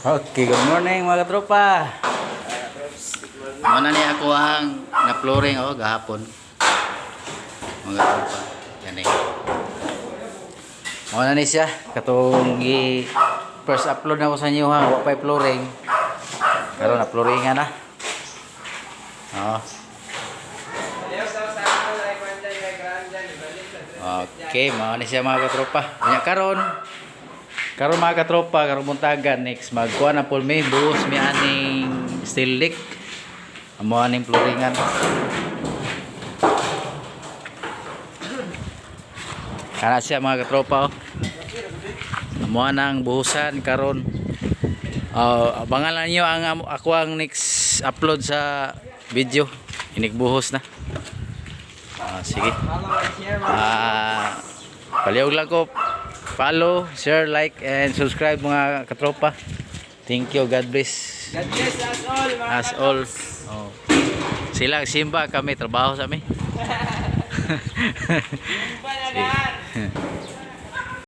Okay, good morning mga katropa. Muna ni ako ang na-flooring gahapon. Mga katropa. Yan eh. Muna ni siya. Katong first upload na ko sa inyo ha. Wapay flooring. Karon na flooringan na. Okay, muna ni siya mga katropa. Kanya karon mga katropa, karon buntagan next magkuha na po may buhos may aning steel leak. Amo aning flooringan. Kana siya mga katropa. Amo nang buhusan karon. Abangan lang niyo ang ako ang next upload sa video. Inikbuhos na. Sige. Palihog lang ko. Follow, share, like, and subscribe mga katropa. Thank you. God bless. God bless us all, mga As all. Sila simba, kami trabaho sa amin. Simba na lahat.